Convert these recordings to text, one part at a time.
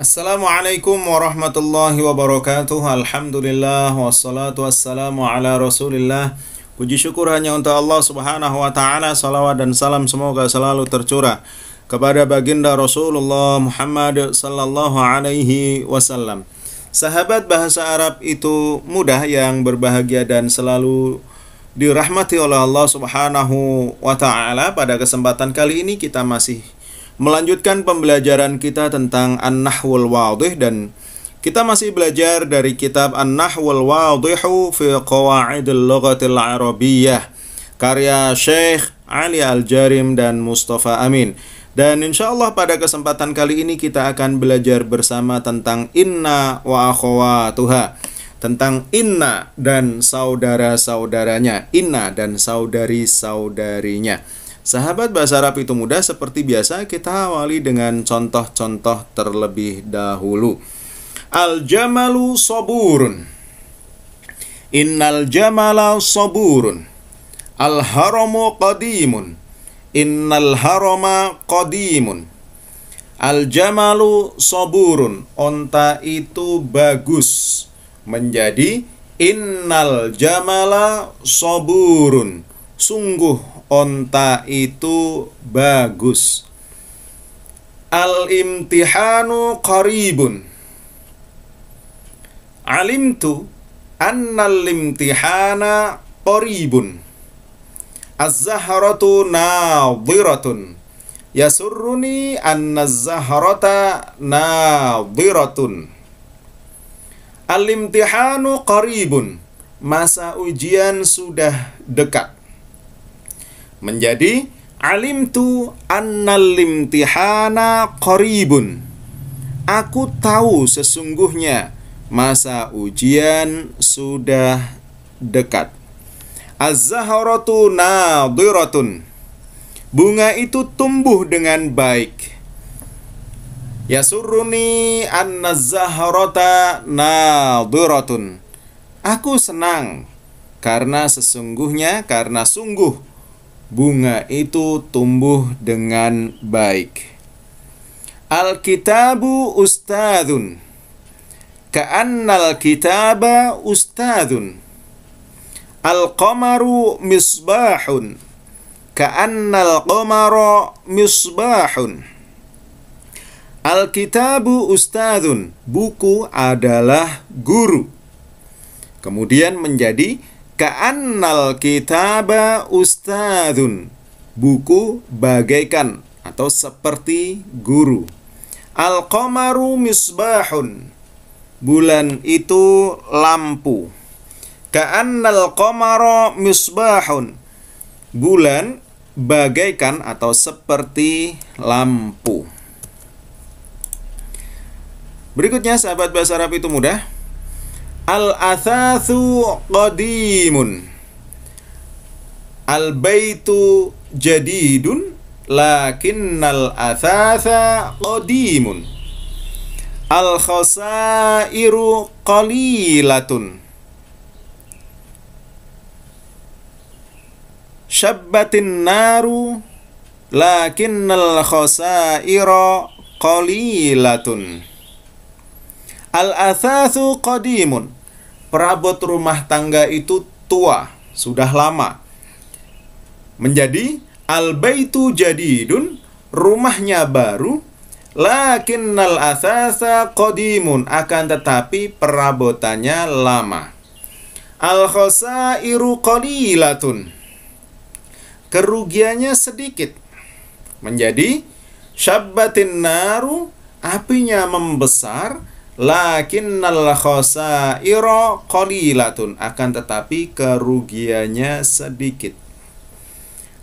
Assalamualaikum warahmatullahi wabarakatuh. Alhamdulillah wassalatu wassalamu ala Rasulillah. Puji syukur hanya untuk Allah Subhanahu wa taala. Salawat dan salam semoga selalu tercurah kepada baginda Rasulullah Muhammad sallallahu alaihi wasallam. Sahabat bahasa Arab itu mudah yang berbahagia dan selalu dirahmati oleh Allah Subhanahu wa taala. Pada kesempatan kali ini kita masih melanjutkan pembelajaran kita tentang An-Nahwul Wadih, dan kita masih belajar dari kitab An-Nahwul Wadihu fi Qawaidil Lughatil Arabiyyah karya Syekh Ali Al-Jarim dan Mustafa Amin. Dan insyaallah pada kesempatan kali ini kita akan belajar bersama tentang inna wa akhawatuha, tentang inna dan saudara-saudaranya, inna dan saudari-saudarinya. Sahabat bahasa Arab itu mudah, seperti biasa kita awali dengan contoh-contoh terlebih dahulu. Al-jamalu saburun. Innal jamala saburun. Al-haramu qadimun. Innal harama qadimun. Al-jamalu saburun. Onta itu bagus. Menjadi innal jamala saburun. Sungguh onta itu bagus. Al-imtihanu qaribun. Alimtu annal imtihana qaribun. Az-zahratu nadhiratun. Yasurruni anna az-zahrata nadhiratun. Al-imtihanu qaribun. Masa ujian sudah dekat. Menjadi alimtu annal imtihana qaribun. Aku tahu sesungguhnya masa ujian sudah dekat. Az-zahratu nadhiratun. Bunga itu tumbuh dengan baik. Yasurruni anna az-zahrata nadhiratun. Aku senang karena sungguh bunga itu tumbuh dengan baik. Al-kitabu ustadun. Ka'annal kitaba ustadun. Al-qamaru misbahun. Ka'annal qamara misbahun. Al-kitabu ustadun. Buku adalah guru. Kemudian menjadi ka'annal kitaba ustadun. Buku bagaikan atau seperti guru. Al-qamaru misbahun. Bulan itu lampu. Ka'annal qamara misbahun. Bulan bagaikan atau seperti lampu. Berikutnya sahabat bahasa Arab itu mudah. Al-athathu qadimun. Al-baitu jadidun lakinnal athatha qadimun. Al-khasairu qalilatun. Syabbatin naru lakinnal khasaira qalilatun. Al-athathu qadimun. Perabot rumah tangga itu tua, sudah lama. Menjadi al-baitu jadidun, rumahnya baru, lakinnal athatha qadimun, akan tetapi perabotannya lama. Al-khasairu qalilatun. Kerugiannya sedikit. Menjadi syabbatin naru, apinya membesar, lakinnal khasaira qalilatun, akan tetapi kerugiannya sedikit.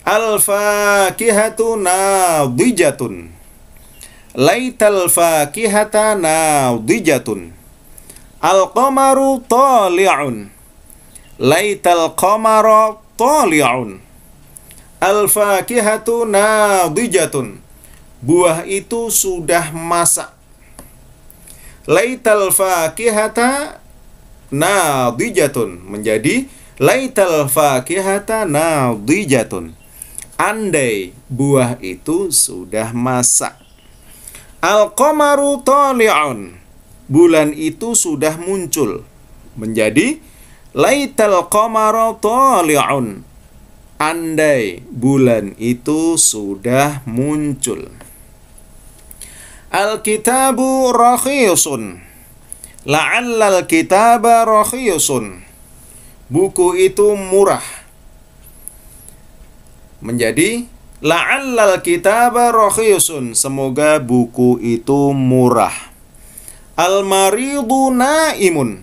Al-fakihatu nadijatun. Laital fakihata nadijatun. Al-qamaru tali'un. Laital qamara tali'un. Al-fakihatu nadijatun. Buah itu sudah masak. Laital fakihata nadijatun. Menjadi laital fakihata nadijatun. Andai buah itu sudah masak. Al-qamaru tali'un. Bulan itu sudah muncul. Menjadi laital qamaru tali'un. Andai bulan itu sudah muncul. Al-kitabu rakhisun. La'allal kitaba rakhisun. Buku itu murah. Menjadi la'allal kitaba rakhisun. Semoga buku itu murah. Al-maridu naimun.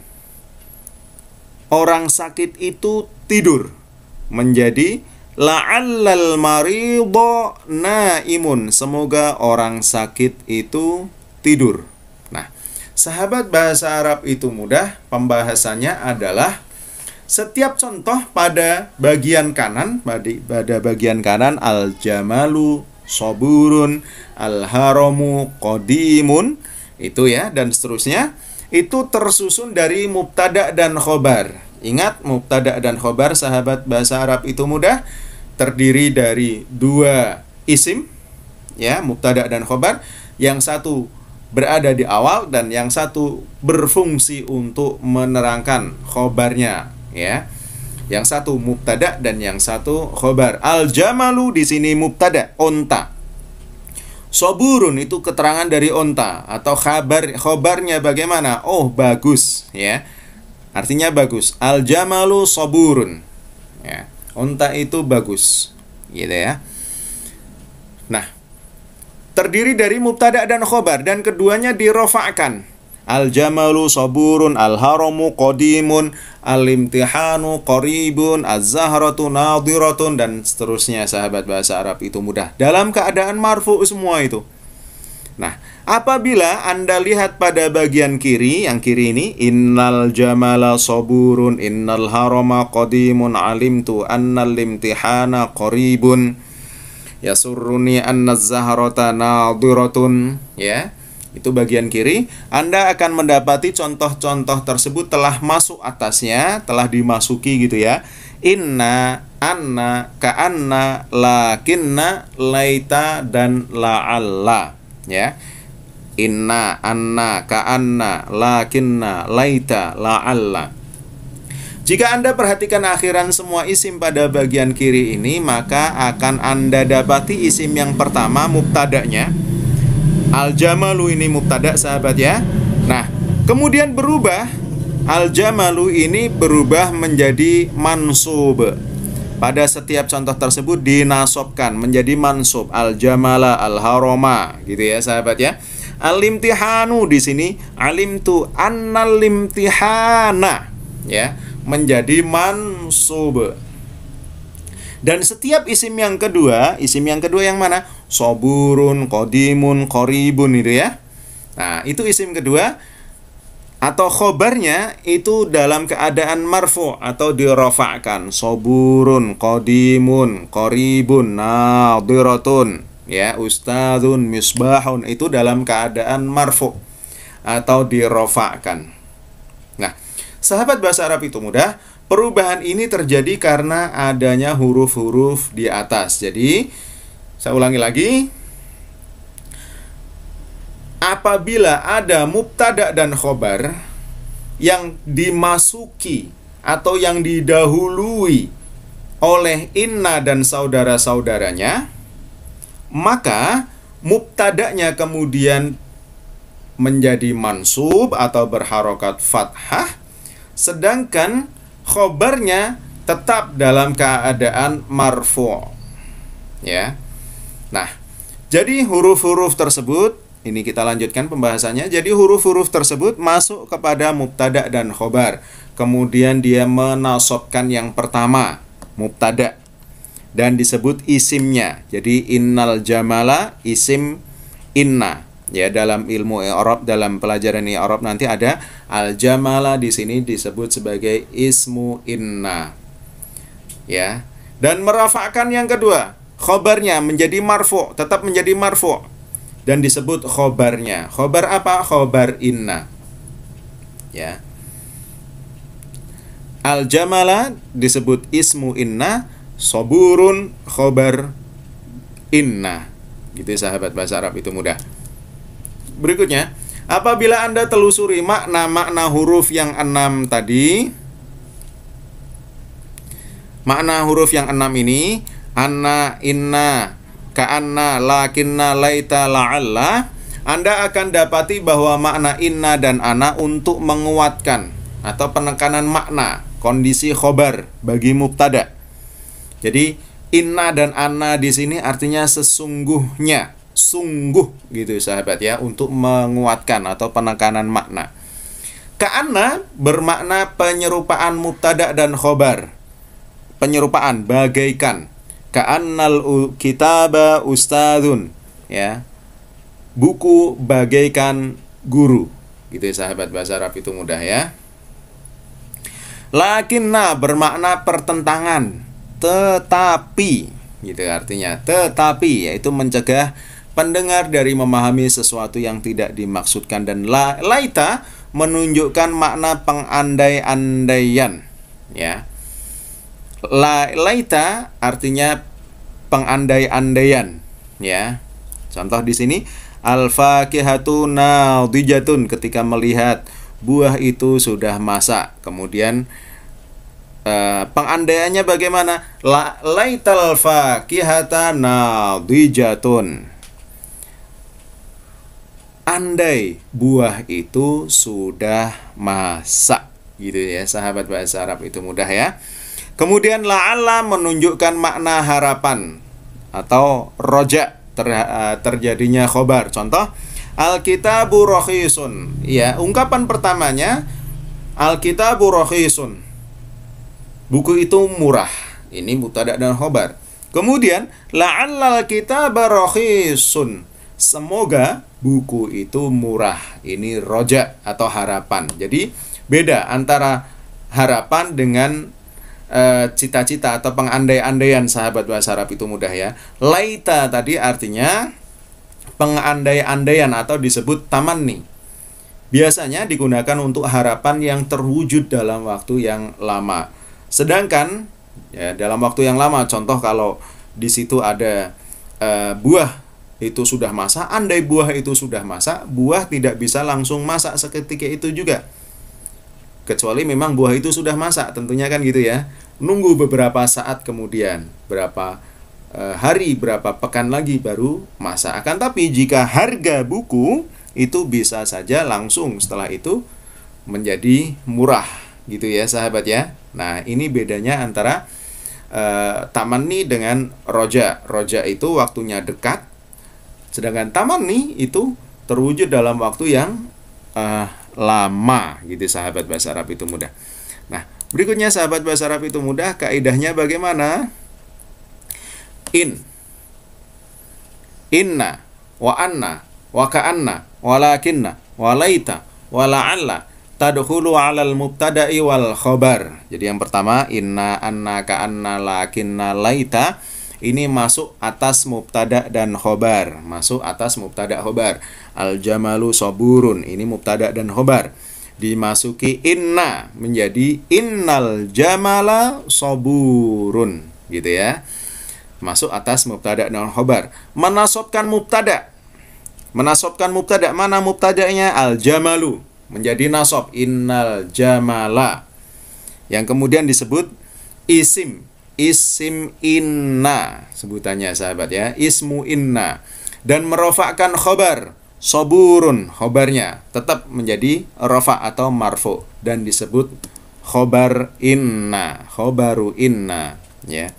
Orang sakit itu tidur. Menjadi la'allal maridu naimun. Semoga orang sakit itu tidur. Nah, sahabat bahasa Arab itu mudah. Pembahasannya adalah setiap contoh pada bagian kanan, pada bagian kanan al-jamalu saburun, al-haramu qadimun, itu ya, dan seterusnya, itu tersusun dari mubtada dan khobar. Ingat, mubtada dan khobar sahabat bahasa Arab itu mudah, terdiri dari dua isim, ya, mubtada dan khobar. Yang satu berada di awal dan yang satu berfungsi untuk menerangkan khobarnya, ya. Yang satu mubtada dan yang satu khobar. Al-jamalu di sini mubtada, onta. Soburun itu keterangan dari onta atau khobarnya bagaimana? Oh, bagus, ya. Artinya bagus. Al-jamalu soburun, ya. Onta itu bagus, gitu ya. Nah, terdiri dari mubtada dan khobar dan keduanya dirofa'kan. Al-jamalu saburun, al-haramu qadimun, al-imtihanu qaribun, az-zahratu nadiratun, dan seterusnya sahabat bahasa Arab itu mudah. Dalam keadaan marfu semua itu. Nah, apabila Anda lihat pada bagian kiri, yang kiri ini, innal jamala saburun, innal harama qadimun, alimtu annal imtihana qaribun, yasurruni annaz zahrata nadiratun, ya. Itu bagian kiri. Anda akan mendapati contoh-contoh tersebut telah masuk atasnya, telah dimasuki gitu ya. Inna, anna, ka'anna, lakinna, laita, dan la'alla, ya. Inna, anna, ka'anna, lakinna, laita, la'alla. Jika Anda perhatikan akhiran semua isim pada bagian kiri ini, maka akan Anda dapati isim yang pertama mubtadanya. Al-jamalu ini mubtada sahabat ya. Nah, kemudian berubah. Al-jamalu ini berubah menjadi mansub. Pada setiap contoh tersebut dinasobkan menjadi mansub. Al-jamala, al-haroma, gitu ya sahabat ya. Al-imtihanu di sini alimtu annal imtihana, ya, menjadi mansub. Dan setiap isim yang kedua yang mana? Soburun, qadimun, qaribun itu ya. Nah, itu isim kedua atau khobarnya itu dalam keadaan marfu atau dirofa'kan. Soburun, qadimun, qaribun, nadiratun, ya, ustadzun, misbahun, itu dalam keadaan marfu atau dirofa'kan. Nah, sahabat bahasa Arab itu mudah. Perubahan ini terjadi karena adanya huruf-huruf di atas. Jadi, saya ulangi lagi. Apabila ada mubtada dan khobar yang dimasuki atau yang didahului oleh inna dan saudara-saudaranya, maka mubtadanya kemudian menjadi mansub atau berharokat fathah, sedangkan khobarnya tetap dalam keadaan marfu', ya. Nah, jadi huruf-huruf tersebut, ini kita lanjutkan pembahasannya. Jadi huruf-huruf tersebut masuk kepada mubtada dan khobar. Kemudian dia menasobkan yang pertama, mubtada, dan disebut isimnya. Jadi innal jamala isim inna. Ya, dalam ilmu i'rab, dalam pelajaran i'rab nanti ada al-jamala di sini disebut sebagai ismu inna. Ya. Dan merafa'kan yang kedua, khobarnya menjadi marfu', tetap menjadi marfu', dan disebut khobarnya. Khobar apa? Khobar inna. Ya. Al-jamala disebut ismu inna, soburun khobar inna. Gitu sahabat bahasa Arab itu mudah. berikutnya, apabila Anda telusuri makna-makna huruf yang 6 tadi, makna huruf yang 6 ini, anna, inna, ka'anna, lakinna, laita, la'alla, Anda akan dapati bahwa makna inna dan ana untuk menguatkan atau penekanan makna kondisi khobar bagi mubtada. Jadi inna dan anna di sini artinya sesungguhnya, sungguh gitu sahabat ya, untuk menguatkan atau penekanan makna. Ka'anna bermakna penyerupaan mubtada dan khobar. Penyerupaan bagaikan. Ka'annal kitaba ustadzun, ya. Buku bagaikan guru. Gitu ya sahabat, bahasa Arab itu mudah ya. Lakinna bermakna pertentangan, tetapi, gitu artinya, tetapi, yaitu mencegah pendengar dari memahami sesuatu yang tidak dimaksudkan. Dan laita menunjukkan makna pengandai-andaian, ya. Laita artinya pengandai-andaian, ya. Contoh di sini, al-fakihatu nadijatun, ketika melihat buah itu sudah masak. Kemudian pengandaiannya bagaimana? Laital fakihata nadijatun. Andai buah itu sudah masak, gitu ya sahabat, bahasa Arab itu mudah ya. Kemudian la'alla menunjukkan makna harapan atau roja, terjadinya khobar. Contoh, al-kitabu rakhisun. Ya, ungkapan pertamanya al-kitabu rakhisun. Buku itu murah. Ini mubtada dan khobar. Kemudian la'allal kitaba rakhisun. Semoga buku itu murah. Ini roja atau harapan. Jadi beda antara harapan dengan cita-cita atau pengandai-andaian sahabat, bahasa Arab itu mudah ya. Laita tadi artinya pengandai-andaian atau disebut tamanni. Biasanya digunakan untuk harapan yang terwujud dalam waktu yang lama. Sedangkan ya, dalam waktu yang lama, contoh kalau di situ ada buah itu sudah masak, andai buah itu sudah masak, buah tidak bisa langsung masak seketika itu juga. Kecuali memang buah itu sudah masak, tentunya kan gitu ya. Nunggu beberapa saat kemudian, berapa hari, berapa pekan lagi baru masak. Akan tapi jika harga buku itu bisa saja langsung setelah itu menjadi murah, gitu ya sahabat ya. Nah, ini bedanya antara tamanni dengan roja. Roja itu waktunya dekat, sedangkan tamanni itu terwujud dalam waktu yang lama, gitu sahabat, bahasa Arab itu mudah. Nah, berikutnya sahabat, bahasa Arab itu mudah, kaidahnya bagaimana? Inna, wa anna, wa ka'anna, walakinna, walaita, wala'alla tadkhulu 'alal mubtada'i wal khobar. Jadi yang pertama, inna, anna, ka'anna, lakinna, laita, ini masuk atas mubtada dan khobar. Masuk atas mubtada khobar. Al-jamalu saburun, ini mubtada dan khobar. Dimasuki inna menjadi innal jamala saburun, gitu ya. Masuk atas mubtada dan khobar. Menasobkan mubtada. Menasobkan mubtada, mana mubtadanya? Al-jamalu, menjadi nasob, innal jamala. Yang kemudian disebut isim. Isim inna sebutannya sahabat ya, ismu inna. Dan merofakkan khobar, soburun, khobarnya tetap menjadi rofa atau marfu dan disebut khobar inna, khobaru inna ya.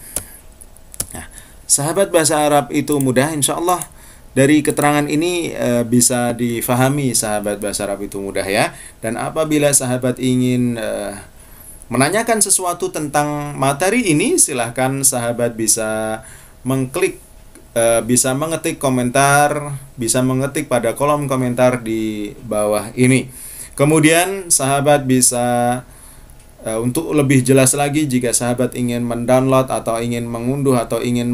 Nah, sahabat, bahasa Arab itu mudah, insya Allah dari keterangan ini bisa difahami sahabat, bahasa Arab itu mudah ya. Dan apabila sahabat ingin menanyakan sesuatu tentang materi ini, silahkan sahabat bisa mengklik, bisa mengetik komentar, bisa mengetik pada kolom komentar di bawah ini. Kemudian sahabat bisa untuk lebih jelas lagi, jika sahabat ingin mendownload atau ingin mengunduh atau ingin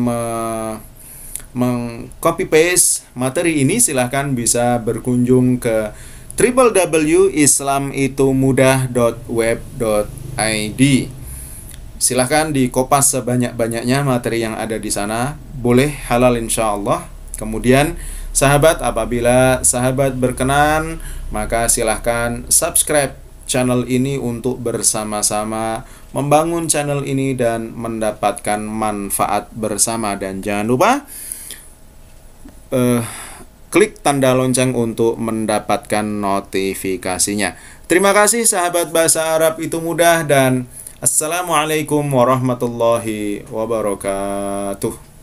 meng-copy paste materi ini, silahkan bisa berkunjung ke www.islamitumudah.web.id. Silahkan dikopas sebanyak-banyaknya materi yang ada di sana, boleh, halal insya Allah. Kemudian Sahabat, apabila sahabat berkenan, maka silahkan subscribe channel ini untuk bersama-sama membangun channel ini dan mendapatkan manfaat bersama. Dan jangan lupa klik tanda lonceng untuk mendapatkan notifikasinya. Terima kasih sahabat bahasa Arab itu mudah, dan assalamualaikum warahmatullahi wabarakatuh.